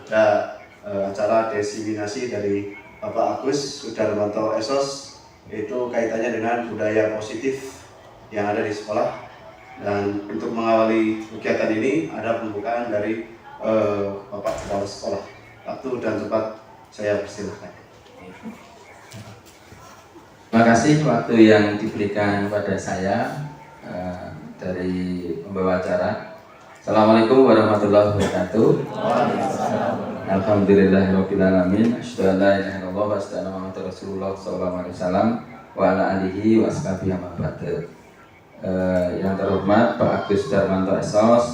ada acara diseminasi dari Bapak Agus Sudarmanto Esos, itu kaitannya dengan budaya positif yang ada di sekolah. Dan untuk mengawali kegiatan ini ada pembukaan dari Bapak Kepala Sekolah. Waktu dan tempat saya persilahkan. Terima kasih waktu yang diberikan kepada saya dari pembawa acara. Assalamualaikum warahmatullahi wabarakatuh. Alhamdulillahirabbil alamin. Asyhadu an la ilaha illallah wa asyhadu anna Muhammadar Rasulullah sallallahu alaihi wasallam wa ala alihi wa ashabihi wa ba'd. Yang terhormat Pak Agus Sudarmanto Esos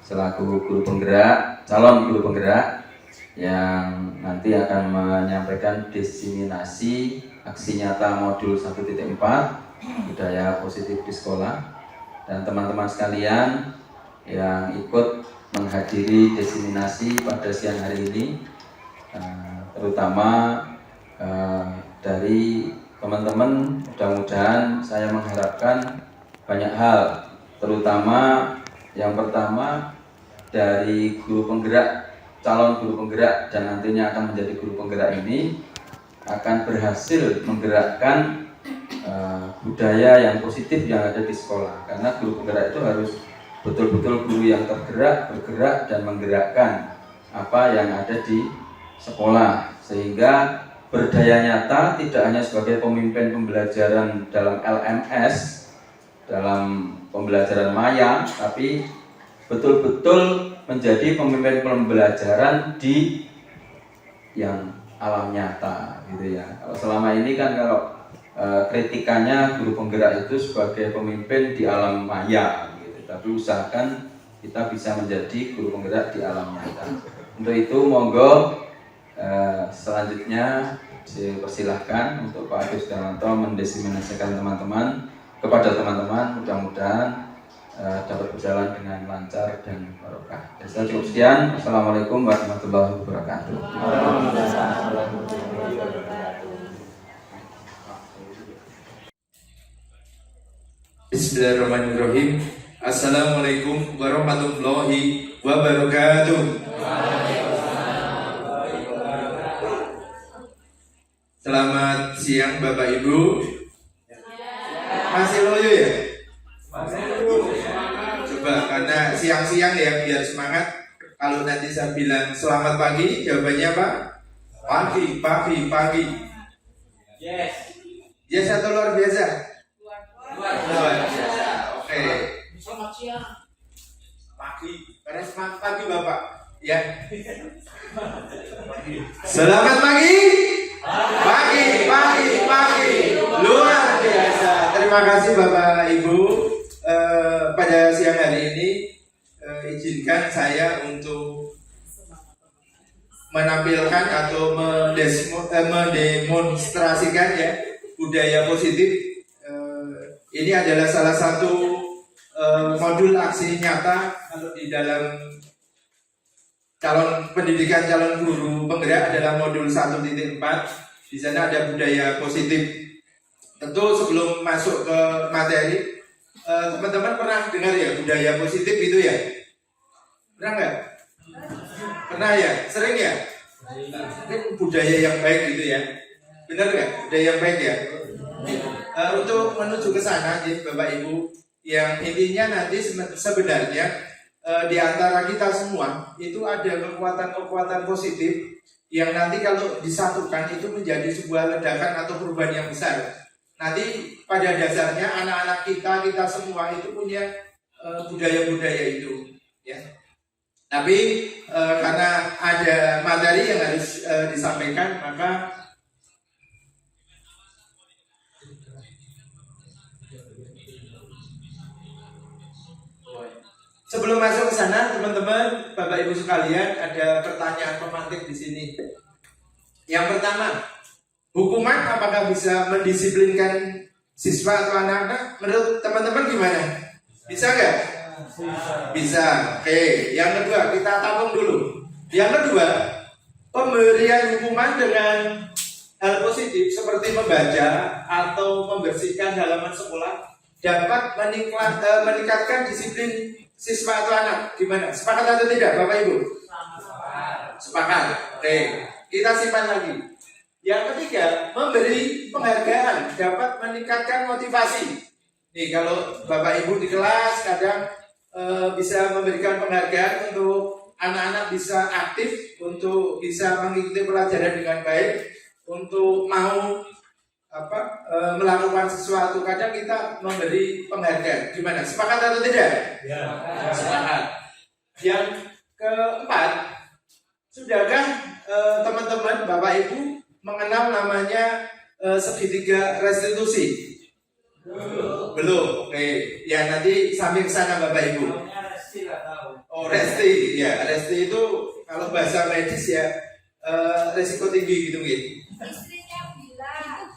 selaku guru penggerak, calon guru penggerak yang nanti akan menyampaikan diseminasi aksi nyata modul 1.4 budaya positif di sekolah, dan teman-teman sekalian yang ikut menghadiri diseminasi pada siang hari ini, terutama dari teman-teman. Mudah-mudahan saya mengharapkan banyak hal, terutama yang pertama dari guru penggerak, calon guru penggerak dan nantinya akan menjadi guru penggerak ini akan berhasil menggerakkan budaya yang positif yang ada di sekolah. Karena guru penggerak itu harus betul-betul guru yang tergerak, bergerak dan menggerakkan apa yang ada di sekolah, sehingga berdaya nyata tidak hanya sebagai pemimpin pembelajaran dalam LMS, dalam pembelajaran maya, tapi betul-betul menjadi pemimpin pembelajaran di yang alam nyata gitu ya. Kalau selama ini kan kritikannya guru penggerak itu sebagai pemimpin di alam maya gitu. Tapi usahakan kita bisa menjadi guru penggerak di alam nyata. Untuk itu monggo selanjutnya saya persilahkan untuk Pak Agus Sudarmanto mendiseminasikan teman-teman kepada teman-teman, mudah-mudahan dapat berjalan dengan lancar dan barokah. Saya cukup sekian. Assalamualaikum warahmatullahi wabarakatuh. Bismillahirrahmanirrahim. Assalamualaikum warahmatullahi wabarakatuh. Selamat siang Bapak Ibu. Masih loyo ya? Coba, karena siang-siang ya biar semangat. Kalau nanti saya bilang selamat pagi, jawabannya apa? Pagi. Yes. Yes atau luar biasa? Luar biasa. Oke. Selamat siang. Pagi. Karena semangat pagi Bapak. Ya. Selamat pagi. Pagi. Luar biasa. Terima kasih Bapak Ibu. Pada siang hari ini izinkan saya untuk menampilkan atau mendemonstrasikan ya budaya positif. Ini adalah salah satu modul aksi nyata kalau di dalam calon pendidikan calon guru penggerak adalah modul 1.4. Di sana ada budaya positif. Tentu sebelum masuk ke materi, teman-teman pernah dengar ya budaya positif itu ya? Pernah nggak? Pernah ya? Sering ya? Mungkin budaya yang baik gitu ya? Benar nggak? Budaya yang baik ya? Untuk menuju ke sana, Bapak Ibu, yang intinya nanti sebenarnya di antara kita semua itu ada kekuatan-kekuatan positif yang nanti kalau disatukan itu menjadi sebuah ledakan atau perubahan yang besar. Nanti pada dasarnya anak-anak kita semua itu punya budaya-budaya itu, ya. Tapi karena ada materi yang harus disampaikan, maka sebelum masuk ke sana, teman-teman, Bapak Ibu sekalian, ada pertanyaan pemantik di sini. Yang pertama, hukuman apakah bisa mendisiplinkan siswa atau anak-anak? Menurut teman-teman gimana? Bisa nggak? Bisa. Oke. Yang kedua, kita tabung dulu. Yang kedua, pemberian hukuman dengan hal positif seperti membaca atau membersihkan halaman sekolah dapat meningkatkan disiplin siswa atau anak. Gimana? Sepakat atau tidak, Bapak Ibu? Sepakat. Oke, kita simpan lagi. Yang ketiga, memberi penghargaan dapat meningkatkan motivasi. Nih, kalau Bapak Ibu di kelas kadang bisa memberikan penghargaan untuk anak-anak bisa aktif, untuk bisa mengikuti pelajaran dengan baik, untuk mau melakukan sesuatu. Kadang kita memberi penghargaan. Gimana? Sepakat atau tidak? Ya. Sepakat. Yang keempat, sudahkah teman-teman, Bapak Ibu mengenal namanya segitiga restitusi? Belum. Oke. Ya, nanti sambil ke sana Bapak Ibu. Oh, resti. Ya, resti itu kalau bahasa medis ya resiko tinggi gitu gitu. Istrinya bilang.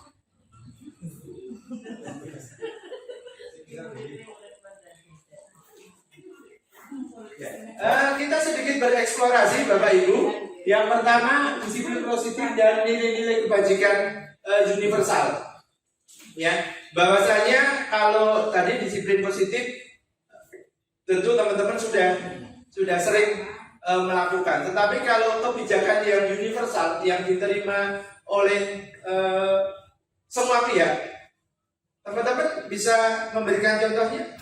Kita sedikit bereksplorasi Bapak Ibu. Yang pertama, disiplin positif dan nilai-nilai kebajikan universal. Ya, bahwasanya kalau tadi disiplin positif, tentu teman-teman sudah sering melakukan. Tetapi kalau kebijakan yang universal yang diterima oleh semua pihak, teman-teman bisa memberikan contohnya?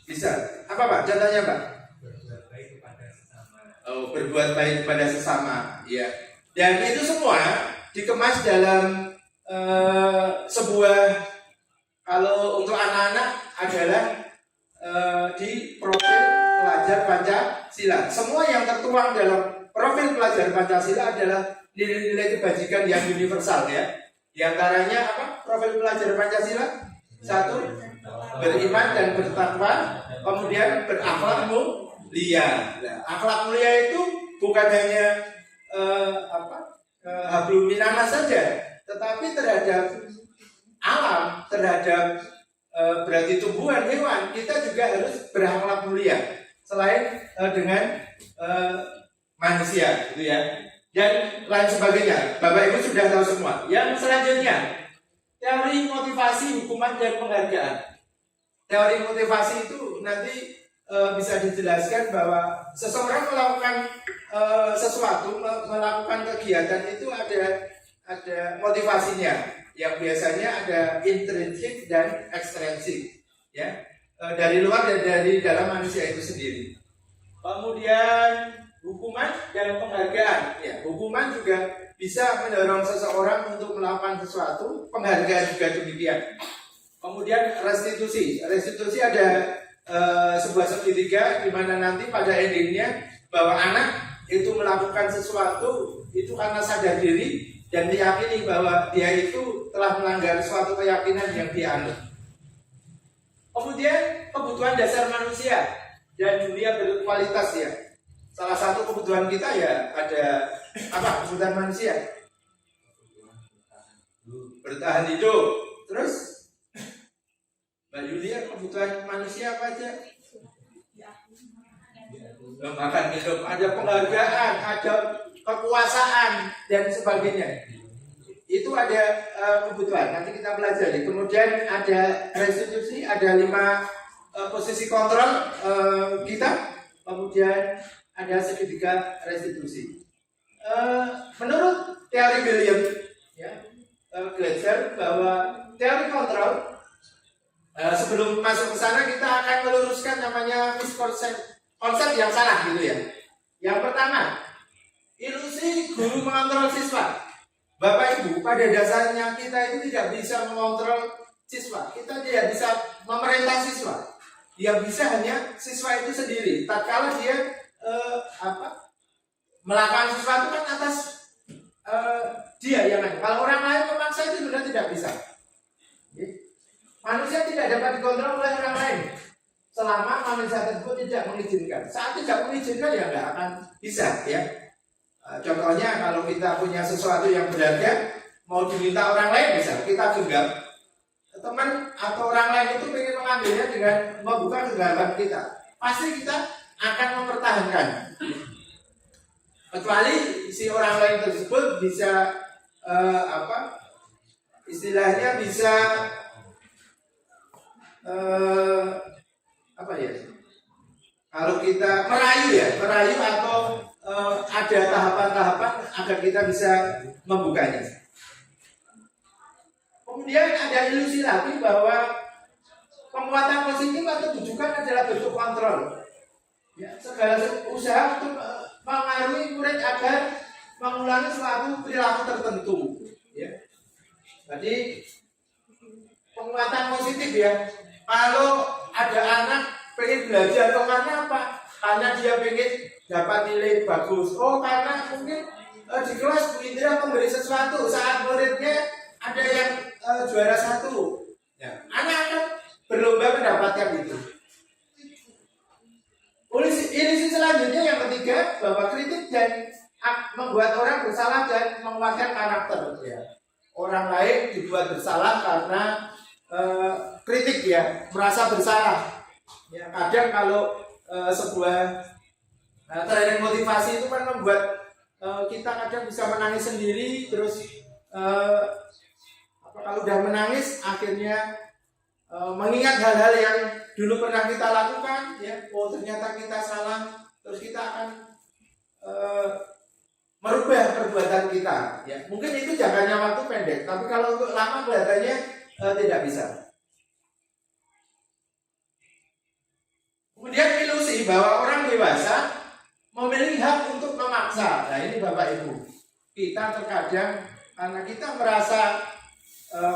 Bisa. Apa Pak? Contohnya Pak? Berbuat baik kepada sesama. Oh, berbuat baik kepada sesama. Ya. Dan itu semua dikemas dalam sebuah, kalau untuk anak-anak adalah di profil pelajar Pancasila. Semua yang tertuang dalam profil pelajar Pancasila adalah nilai-nilai kebajikan yang universal ya. Di antaranya apa? Profil pelajar Pancasila. Satu, beriman dan bertakwa, kemudian berakhlak mulia. Nah, akhlak mulia itu bukan hanya hablum minanas saja, tetapi terhadap alam, terhadap berarti tumbuhan, hewan, kita juga harus berakhlak mulia selain dengan manusia, gitu ya. Dan lain sebagainya. Bapak Ibu sudah tahu semua. Yang selanjutnya, teori motivasi, hukuman dan penghargaan. Teori motivasi itu nanti bisa dijelaskan bahwa seseorang melakukan sesuatu, melakukan kegiatan itu ada motivasinya, yang biasanya ada intrinsik dan ekstrinsik, ya, dari luar dan dari dalam manusia itu sendiri. Kemudian hukuman dan penghargaan, ya, hukuman juga bisa mendorong seseorang untuk melakukan sesuatu, penghargaan juga demikian. Kemudian restitusi ada sebuah segitiga di mana nanti pada endingnya bahwa anak itu melakukan sesuatu itu karena sadar diri dan meyakini bahwa dia itu telah melanggar suatu keyakinan yang dia anut. Kemudian kebutuhan dasar manusia dan dunia berkualitas ya. Salah satu kebutuhan kita ya ada apa? Kebutuhan manusia bertahan hidup. Terus Mbak Yulia, kebutuhan manusia apa aja? Makan, minum, ada penghargaan, ada kekuasaan dan sebagainya. Itu ada kebutuhan. Nanti kita pelajari. Kemudian ada restitusi, ada 5 posisi kontrol kita. Kemudian ada segitiga restitusi. Menurut teori William, ya, Glasser, bahwa teori kontrol, sebelum masuk ke sana kita akan meluruskan namanya konsep yang salah gitu ya. Yang pertama, ilusi guru mengontrol siswa. Bapak Ibu, pada dasarnya kita itu tidak bisa mengontrol siswa. Kita tidak bisa memerintah siswa. Yang bisa hanya siswa itu sendiri. Tatkala dia melakukan sesuatu kan atas dia yang lain. Kalau orang lain memaksa itu sudah tidak bisa. Manusia tidak dapat dikontrol oleh orang lain selama manusia tersebut tidak mengizinkan. Saat tidak mengizinkan ya nggak akan bisa ya. Contohnya kalau kita punya sesuatu yang berharga mau diminta orang lain bisa kita genggam. Teman atau orang lain itu ingin mengambilnya dengan membuka genggaman kita. Pasti kita akan mempertahankan. Kecuali si orang lain tersebut bisa istilahnya bisa Kalau kita merayu atau ada tahapan-tahapan agar kita bisa membukanya. Kemudian ada ilusi lagi bahwa penguatan positif atau bujukan adalah bentuk kontrol. Ya, segala usaha untuk mengaruhi murid agar mengulangi suatu perilaku tertentu. Ya. Jadi penguatan positif ya. Kalau ada anak pengen belajar atau karena apa? Karena dia pengen dapat nilai bagus. Oh, karena mungkin di kelas Bu Indra memberi sesuatu saat muridnya ada yang juara 1. Ya. Anak akan berlomba mendapatkan itu. Ilusi selanjutnya yang ketiga bahwa kritik dan membuat orang bersalah dan menguatkan karakter. Ya. Orang lain dibuat bersalah karena kritik ya, merasa bersalah. Ya, kadang kalau sebuah training motivasi itu kan membuat kita kadang bisa menangis sendiri, terus kalau udah menangis akhirnya mengingat hal-hal yang dulu pernah kita lakukan, ya, oh ternyata kita salah, terus kita akan merubah perbuatan kita. Ya, mungkin itu jangkanya waktu pendek, tapi kalau untuk lama kelihatannya tidak bisa. Kemudian ilusi bahwa orang dewasa memiliki hak untuk memaksa. Nah ini Bapak Ibu, kita terkadang karena kita merasa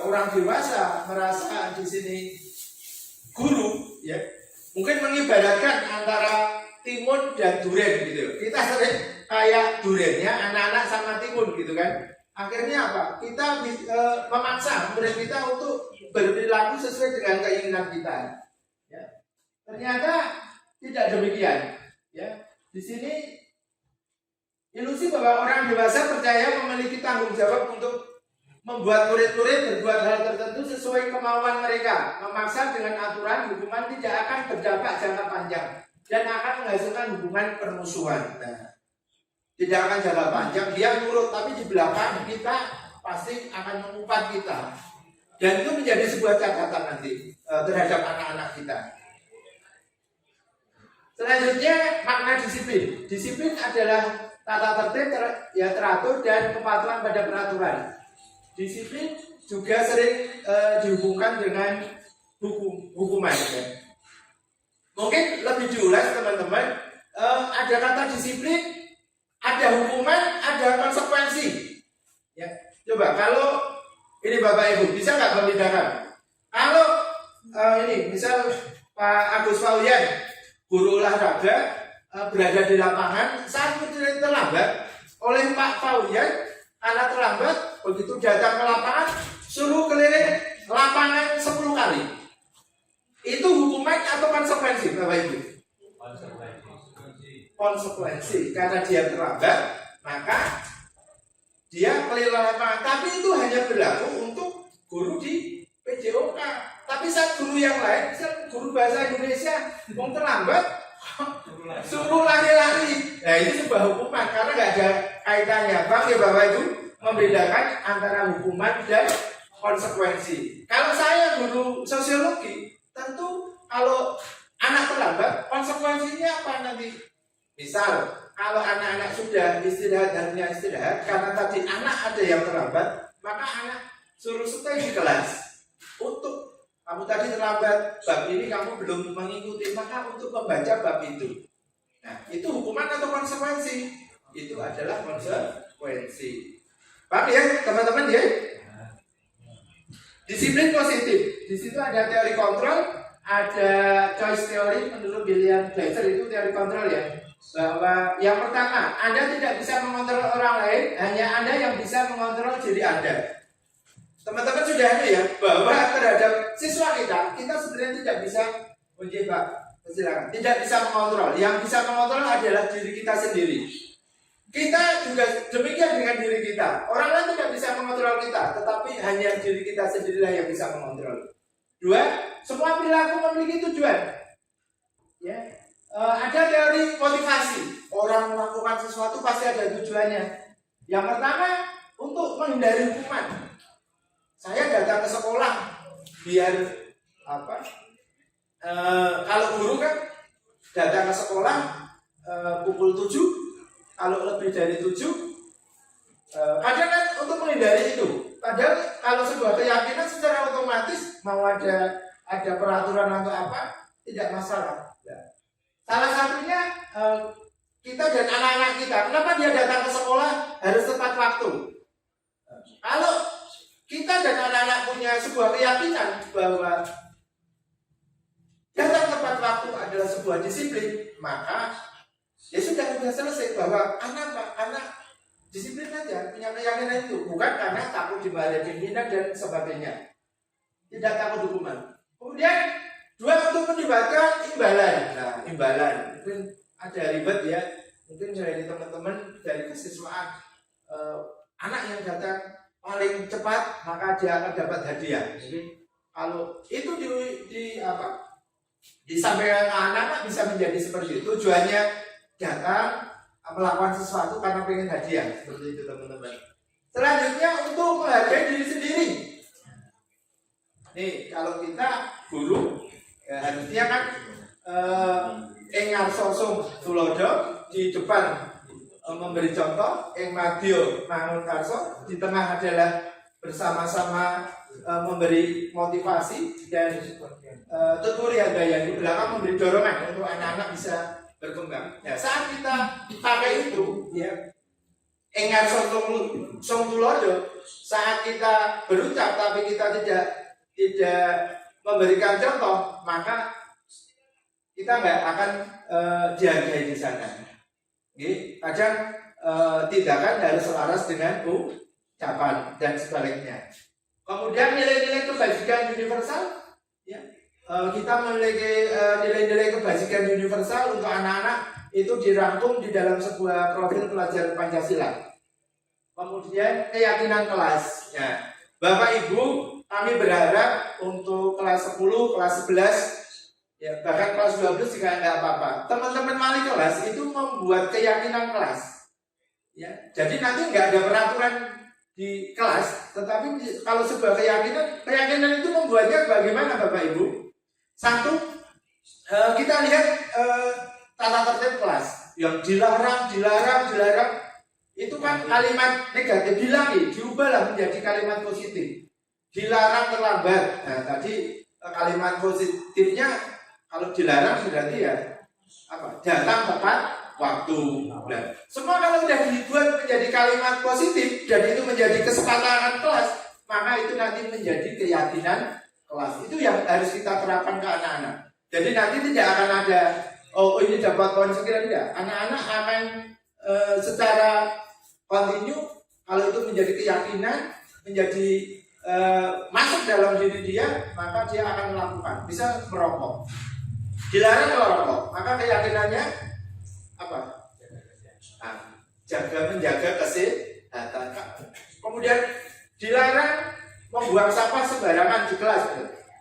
orang dewasa, merasa di sini guru, ya mungkin mengibaratkan antara timun dan duren gitu. Kita sering kayak durennya anak-anak sama timun gitu kan. Akhirnya apa? Kita memaksa murid kita untuk berperilaku sesuai dengan keinginan kita. Ya. Ternyata tidak demikian. Ya. Di sini ilusi bahwa orang dewasa percaya memiliki tanggung jawab untuk membuat murid-murid berbuat hal tertentu sesuai kemauan mereka. Memaksa dengan aturan hukuman tidak akan berdampak jangka panjang dan akan menghasilkan hubungan permusuhan. Nah, tidak akan jangka panjang, dia nurut, tapi di belakang kita pasti akan mengumpat kita. Dan itu menjadi sebuah catatan nanti terhadap anak-anak kita. Selanjutnya makna disiplin. Disiplin adalah tata tertib yang teratur dan kepatuhan pada peraturan. Disiplin juga sering dihubungkan dengan hukuman. Ya. Mungkin lebih diulas teman-teman, ada kata disiplin, ada hukuman, ada konsekuensi. Ya, coba kalau ini Bapak Ibu bisa nggak membedakan? Kalau ini misal Pak Agus Fauyan, guru olahraga, berada di lapangan, saat murid terlambat oleh Pak Fauyan, karena terlambat, begitu datang ke lapangan, suruh keliling lapangan 10 kali. Itu hukuman atau konsekuensi Bapak Ibu? Konsekuensi, karena dia terlambat, maka dia keliling lapangan. Tapi itu hanya berlaku untuk guru di PJOK. Tapi saat guru yang lain, misal guru bahasa Indonesia, mau terlambat, suruh lari-lari. Nah ini sebuah hukuman karena nggak ada kaitannya. Bang ya Bapak Ibu, membedakan antara hukuman dan konsekuensi. Kalau saya guru sosiologi, tentu kalau anak terlambat, konsekuensinya apa nanti? Misal, kalau anak-anak sudah istirahat dan punya istirahat, karena tadi anak ada yang terlambat, maka anak suruh stay di kelas. Untuk kamu tadi terlambat, bab ini kamu belum mengikuti, maka untuk membaca bab itu. Nah, itu hukuman atau konsekuensi? Itu adalah konsekuensi. Paham ya, teman-teman ya? Disiplin positif. Di situ ada teori kontrol, ada choice theory menurut William Glasser, itu teori kontrol ya. Bahwa yang pertama, Anda tidak bisa mengontrol orang lain, hanya Anda yang bisa mengontrol diri Anda. Teman-teman sudah ada ya, bahwa terhadap siswa kita sebenarnya tidak bisa menjebak, silakan, tidak bisa mengontrol. Yang bisa mengontrol adalah diri kita sendiri. Kita juga demikian dengan diri kita. Orang lain tidak bisa mengontrol kita, tetapi hanya diri kita sendirilah yang bisa mengontrol. 2, semua perilaku memiliki tujuan. Ya. Ada teori motivasi. Orang melakukan sesuatu pasti ada tujuannya. Yang pertama, untuk menghindari hukuman. Saya datang ke sekolah biar apa? Kalau guru kan datang ke sekolah pukul 7, kalau lebih dari 7, kadang kan untuk menghindari itu. Padahal kalau sebuah keyakinan secara otomatis mau ada peraturan atau apa tidak masalah. Salah satunya kita dan anak-anak kita, kenapa dia datang ke sekolah harus tepat waktu? Kalau kita dan anak-anak punya sebuah keyakinan bahwa datang tepat waktu adalah sebuah disiplin, maka ya sudah selesai bahwa anak disiplin aja, punya keyakinan itu, bukan karena takut dimarahi pimpinan dan sebagainya, tidak takut hukuman. Kemudian dua, untuk melibatkan imbalan. Nah, imbalan mungkin ada ribet ya, mungkin dari teman-teman dari kesiswaan, anak yang datang paling cepat maka dia akan dapat hadiah. Jadi kalau itu disampaikan ke anak-anak bisa menjadi seperti itu. Tujuannya datang melakukan sesuatu karena pengen hadiah, seperti itu teman-teman. Selanjutnya untuk menghargai diri sendiri. Nih kalau kita guru ya, harusnya kan engar sosong tulodo di depan memberi contoh, ing madya mangun karso, di tengah adalah bersama-sama memberi motivasi dan tuturi daya, di belakang memberi dorongan untuk anak-anak bisa berkembang. Ya, saat kita pakai itu, ya, engar sosong tulodo, saat kita berucap tapi kita tidak memberikan contoh, maka kita nggak akan dihargai di sana. Kadang tindakan harus selaras dengan ucapan dan sebaliknya. Kemudian nilai-nilai kebajikan universal, ya, kita memiliki nilai-nilai kebajikan universal untuk anak-anak itu dirangkum di dalam sebuah profil pelajaran Pancasila. Kemudian keyakinan kelas. Ya, Bapak Ibu, kami berharap untuk kelas 10, kelas 11, ya, bahkan kelas 12 juga tidak apa-apa. Teman-teman wali kelas itu membuat keyakinan kelas. Ya, jadi nanti nggak ada peraturan di kelas, tetapi kalau sebuah keyakinan itu membuatnya bagaimana Bapak Ibu? Satu, kita lihat tata tertib kelas yang dilarang, itu kan kalimat negatif, diubahlah menjadi kalimat positif. Dilarang terlambat. Nah, tadi kalimat positifnya kalau dilarang berarti ya apa? Datang tepat waktu. Nah, semua kalau sudah dibuat menjadi kalimat positif dan itu menjadi kesepakatan kelas, maka itu nanti menjadi keyakinan kelas. Itu yang harus kita terapkan ke anak-anak. Jadi nanti tidak akan ada ini dapat poin sekian, tidak. Anak-anak akan secara kontinu, kalau itu menjadi keyakinan, menjadi masuk dalam diri dia, maka dia akan melakukan. Bisa merokok, dilarang merokok, maka keyakinannya apa? Menjaga kesehatan. Kemudian dilarang membuang sampah sembarangan di kelas.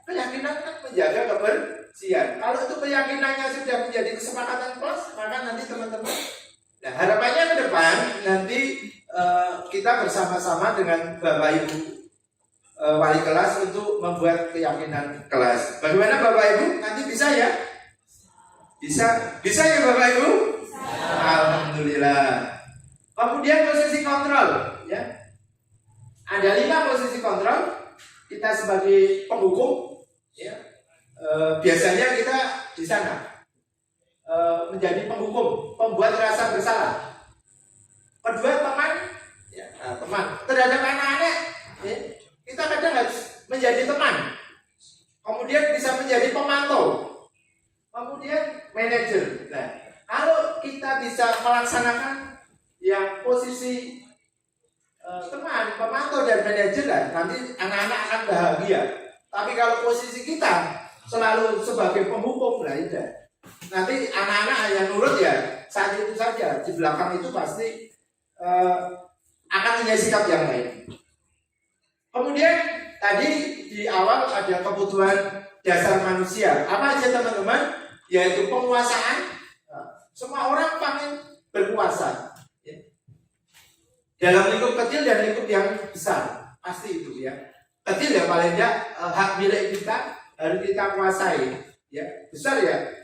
Keyakinan kan menjaga kebersihan. Kalau itu keyakinannya sudah menjadi kesepakatan kelas, maka nanti teman-teman, nah harapannya ke depan nanti kita bersama-sama dengan Bapak Ibu wali kelas untuk membuat keyakinan kelas. Bagaimana Bapak Ibu? Nanti bisa ya? Bisa ya Bapak Ibu? Alhamdulillah. Kemudian posisi kontrol, ya. Ada 5 posisi kontrol. Kita sebagai penghukum, ya. Biasanya kita di sana menjadi penghukum, pembuat rasa bersalah. Kedua, teman, ya, teman terhadap anak-anak, ya. Kita kadang harus menjadi teman. Kemudian bisa menjadi pemantau. Kemudian manajer. Nah, kalau kita bisa melaksanakan yang posisi teman, pemantau dan manajer, nanti anak-anak akan bahagia. Tapi kalau posisi kita selalu sebagai penghukum, nanti anak-anak hanya nurut ya saat itu saja. Di belakang itu pasti akan punya sikap yang lain. Kemudian tadi di awal ada kebutuhan dasar manusia. Apa aja teman-teman? Yaitu penguasaan. Semua orang pengen berkuasa, ya. Dalam lingkup kecil dan lingkup yang besar, pasti itu ya. Kecil ya paling tidak hak milik kita harus kita kuasai, ya. Besar ya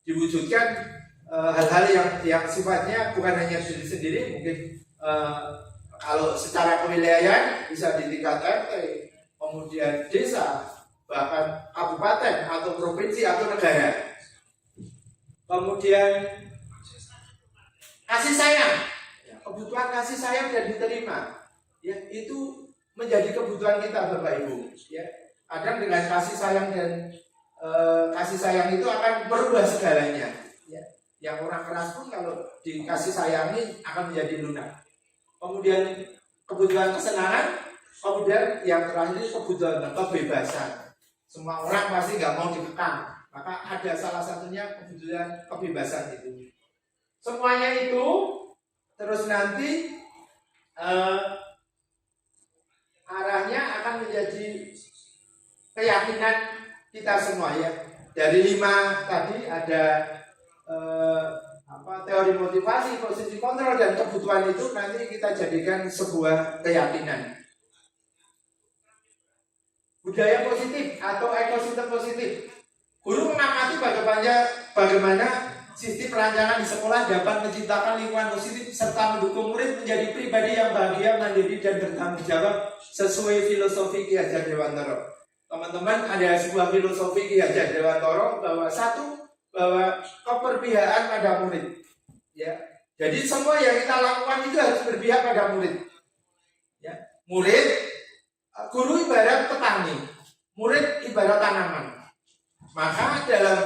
diwujudkan hal-hal yang sifatnya bukan hanya diri sendiri, mungkin kalau secara kewilayahan bisa di tingkat RT, kemudian desa, bahkan kabupaten atau provinsi atau negara. Kemudian kasih sayang, kebutuhan kasih sayang dan diterima, ya itu menjadi kebutuhan kita Bapak Ibu. Ya, kadang dengan kasih sayang dan kasih sayang itu akan merubah segalanya. Ya, yang orang keras pun kalau dikasih sayangi akan menjadi lunak. Kemudian kebutuhan kesenangan, kemudian yang terakhir kebutuhan kebebasan. Semua orang pasti nggak mau dikekang, maka ada salah satunya kebutuhan kebebasan itu. Semuanya itu terus nanti arahnya akan menjadi keyakinan kita semua ya. Dari 5 tadi ada teori motivasi, posisi kontrol dan kebutuhan itu nanti kita jadikan sebuah keyakinan. Budaya positif atau ekosistem positif. Guru mengamati bagaimana sistem perancangan di sekolah dapat menciptakan lingkungan positif serta mendukung murid menjadi pribadi yang bahagia, mandiri dan bertanggung jawab sesuai filosofi Ki Hajar Dewantara. Teman-teman, ada sebuah filosofi Ki Hajar Dewantara bahwa keberpihakan pada murid. Ya, jadi semua yang kita lakukan itu harus berpihak pada murid. Ya, murid, guru ibarat petani, murid ibarat tanaman. Maka dalam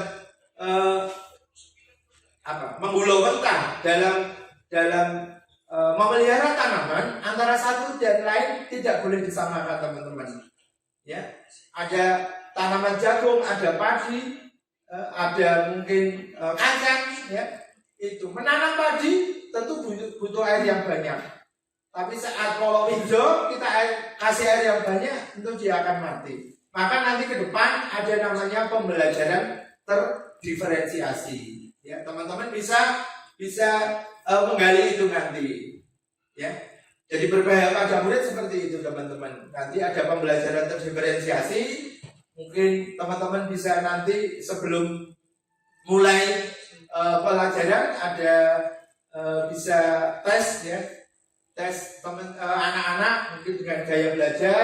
menggulung mentah dalam memelihara tanaman antara satu dan lain tidak boleh disamakan teman-teman. Ya, ada tanaman jagung, ada padi, ada mungkin kacang, ya. Itu menanam padi tentu butuh air yang banyak. Tapi saat kalau hijau kita kasih air yang banyak, tentu dia akan mati. Maka nanti ke depan ada namanya pembelajaran terdiferensiasi. Ya, teman-teman bisa menggali itu nanti. Ya, jadi berbahaya pada murid seperti itu teman-teman. Nanti ada pembelajaran terdiferensiasi. Mungkin teman-teman bisa nanti sebelum mulai pelajaran ada bisa tes ya, tes anak-anak mungkin dengan gaya belajar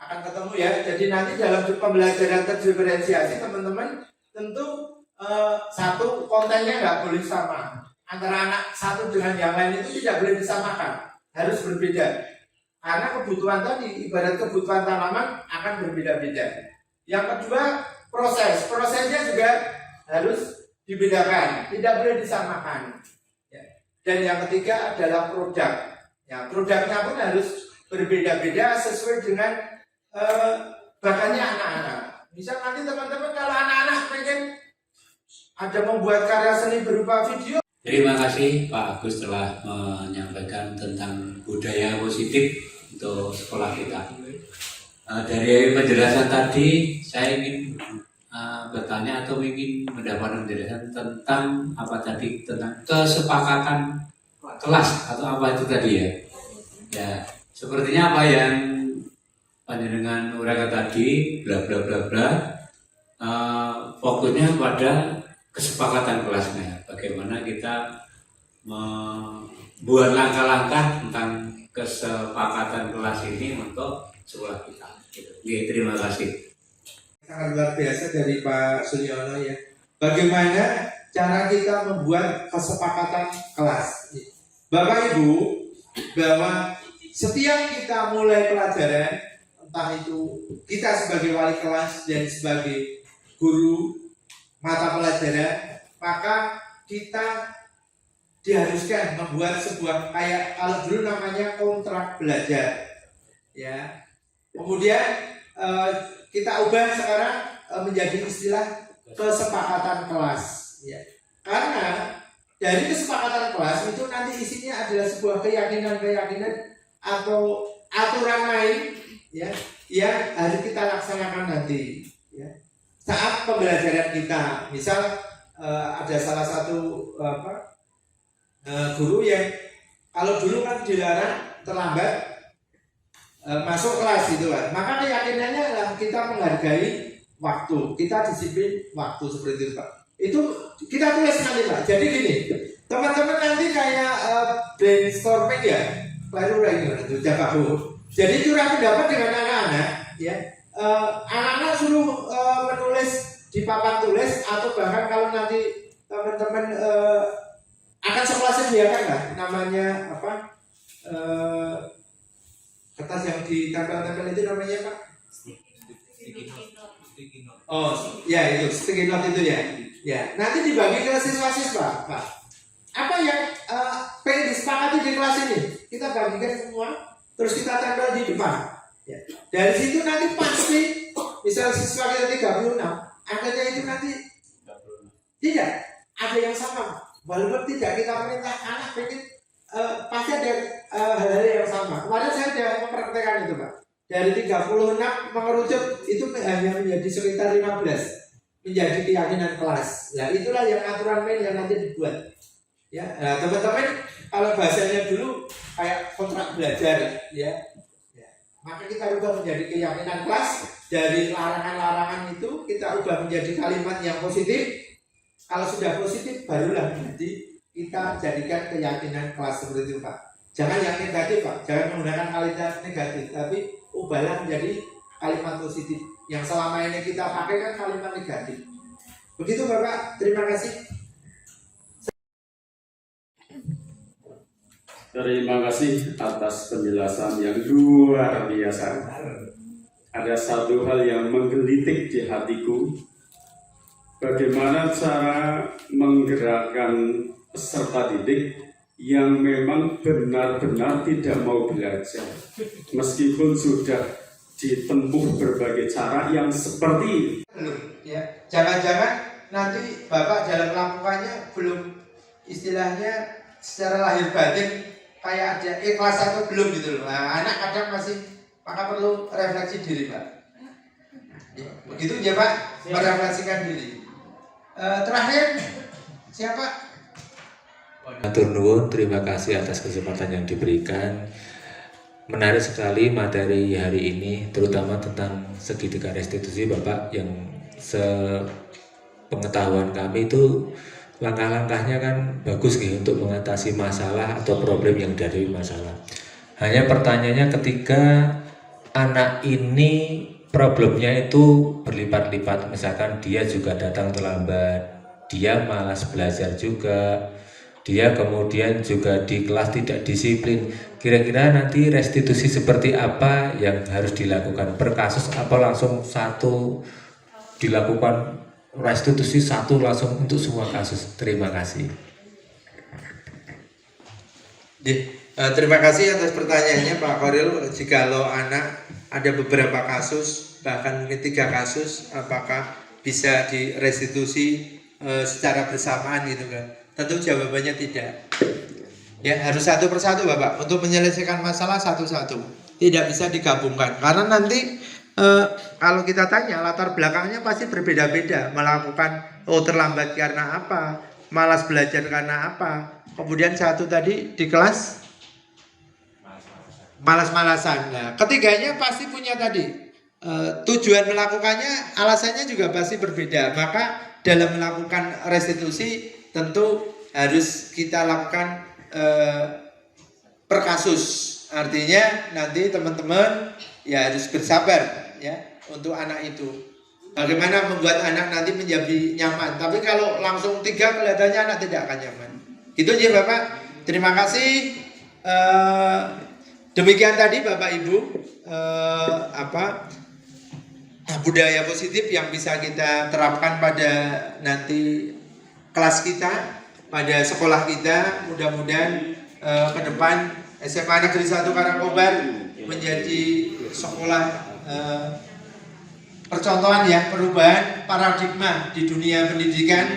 akan ketemu ya. Jadi nanti dalam pembelajaran terdiferensiasi teman-teman tentu satu kontennya nggak boleh sama, antara anak satu dengan yang lain itu tidak boleh disamakan, harus berbeda karena kebutuhan tadi ibarat kebutuhan tanaman akan berbeda-beda. Yang kedua prosesnya juga harus dibedakan, tidak boleh disamakan. Ya. Dan yang ketiga adalah produk. Ya, produknya pun harus berbeda-beda sesuai dengan bakatnya anak-anak. Misal nanti teman-teman kalau anak-anak pengen ada membuat karya seni berupa video. Terima kasih Pak Agus telah menyampaikan tentang budaya positif untuk sekolah kita. Dari penjelasan tadi saya ingin bertanya atau ingin mendapat penjelasan tentang apa tadi, tentang kesepakatan kelas atau apa itu tadi ya. Ya, sepertinya apa yang panjenengan uraikan tadi bla bla bla bla fokusnya pada kesepakatan kelasnya. Bagaimana kita membuat langkah-langkah tentang kesepakatan kelas ini untuk sekolah kita. Oke, terima kasih. Sangat luar biasa dari Pak Suryono ya. Bagaimana cara kita membuat kesepakatan kelas? Bapak Ibu, bahwa setiap kita mulai pelajaran, entah itu kita sebagai wali kelas dan sebagai guru mata pelajaran, maka kita diharuskan membuat sebuah kayak kalau dulu namanya kontrak belajar, ya. Kemudian kita ubah sekarang menjadi istilah kesepakatan kelas, ya. Karena dari kesepakatan kelas itu nanti isinya adalah sebuah keyakinan atau aturan lain, ya, yang harus kita laksanakan nanti, ya. Saat pembelajaran kita, misal ada salah satu guru yang kalau dulu kan dilarang terlambat masuk kelas gitu kan, maka keyakinannya adalah kita menghargai waktu, kita disiplin waktu seperti itu Pak. Itu kita tulis nanti Pak. Jadi gini, teman-teman nanti kayak brainstorming ya, baru lagi itu jaga Bu. Jadi curah pendapat dengan anak-anak, ya. Anak-anak suruh menulis di papan tulis atau bahkan kalau nanti teman-teman akan sekolah sediakan lah namanya apa kertas yang ditempel-tempel itu namanya Pak? Oh ya itu sticky note itu ya. Ya nanti dibagi ke siswa-siswa Pak. Apa yang pengen disepakati di kelas ini kita bagikan semua, terus kita tempel di depan. Ya. Dari situ nanti pasti misal siswa kita 36, angkanya itu nanti tidak ada yang sama. Walaupun tidak kita perintah anak pengen pasti ada hal-hal yang sama. Kemarin saya sudah mempraktekkan itu Pak. Dari 36 mengerucut itu hanya menjadi sekitar 15 menjadi keyakinan kelas. Nah itulah yang aturan main yang nanti dibuat. Ya, nah, teman-teman kalau bahasanya dulu kayak kontrak belajar, ya, maka kita ubah menjadi keyakinan kelas. Dari larangan-larangan itu kita ubah menjadi kalimat yang positif. Kalau sudah positif barulah nanti kita jadikan keyakinan kelas seperti itu Pak. Jangan yang negatif Pak, jangan menggunakan kalimat negatif, tapi ubahlah menjadi kalimat positif. Yang selama ini kita pakai kan kalimat negatif. Begitu Bapak, terima kasih. Terima kasih atas penjelasan yang luar biasa. Ada satu hal yang menggelitik di hatiku. Bagaimana cara menggerakkan peserta didik yang memang benar-benar tidak mau belajar, meskipun sudah ditempuh berbagai cara yang seperti belum ya, jangan-jangan nanti Bapak dalam melakukannya belum istilahnya secara lahir batin kayak ada ikhlas atau belum gitu loh. Nah, anak kadang masih, maka perlu refleksi diri Pak. Ya, begitu ya Pak, merefleksikan diri. Terakhir siapa? Matur nuwun, terima kasih atas kesempatan yang diberikan. Menarik sekali materi hari ini, terutama tentang segitiga restitusi Bapak, yang sepengetahuan kami itu langkah-langkahnya kan bagus nih untuk mengatasi masalah atau problem yang dari masalah. Hanya pertanyaannya ketika anak ini problemnya itu berlipat-lipat, misalkan dia juga datang terlambat, dia malas belajar juga, dia kemudian juga di kelas tidak disiplin. Kira-kira nanti restitusi seperti apa yang harus dilakukan per kasus, apa langsung satu dilakukan restitusi satu langsung untuk semua kasus? Terima kasih. Terima kasih atas pertanyaannya Pak Koril. Jikalau anak ada beberapa kasus, bahkan mungkin 3 kasus, apakah bisa direstitusi secara bersamaan gitu kan? Tentu jawabannya tidak. Ya harus satu persatu Bapak. Untuk menyelesaikan masalah satu-satu. Tidak bisa digabungkan. Karena nanti kalau kita tanya latar belakangnya pasti berbeda-beda. Melakukan terlambat karena apa, malas belajar karena apa. Kemudian satu tadi di kelas malas-malasan. Nah, ketiganya pasti punya tadi tujuan melakukannya, alasannya juga pasti berbeda. Maka dalam melakukan restitusi tentu harus kita lakukan per kasus. Artinya nanti teman-teman ya harus bersabar ya untuk anak itu. Bagaimana membuat anak nanti menjadi nyaman. Tapi kalau langsung 3 kelihatannya anak tidak akan nyaman. Itu aja Bapak. Terima kasih. Demikian tadi Bapak Ibu budaya positif yang bisa kita terapkan pada nanti kelas kita, pada sekolah kita. Mudah-mudahan ke depan SMA Negeri 1 Karangkobar menjadi sekolah percontohan ya, perubahan paradigma di dunia pendidikan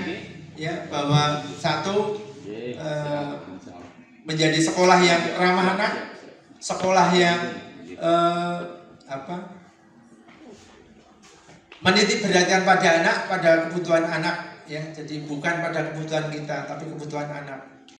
ya, bahwa satu menjadi sekolah yang ramah anak, sekolah yang menitik beratkan pada anak, pada kebutuhan anak ya. Jadi bukan pada kebutuhan kita tapi kebutuhan anak.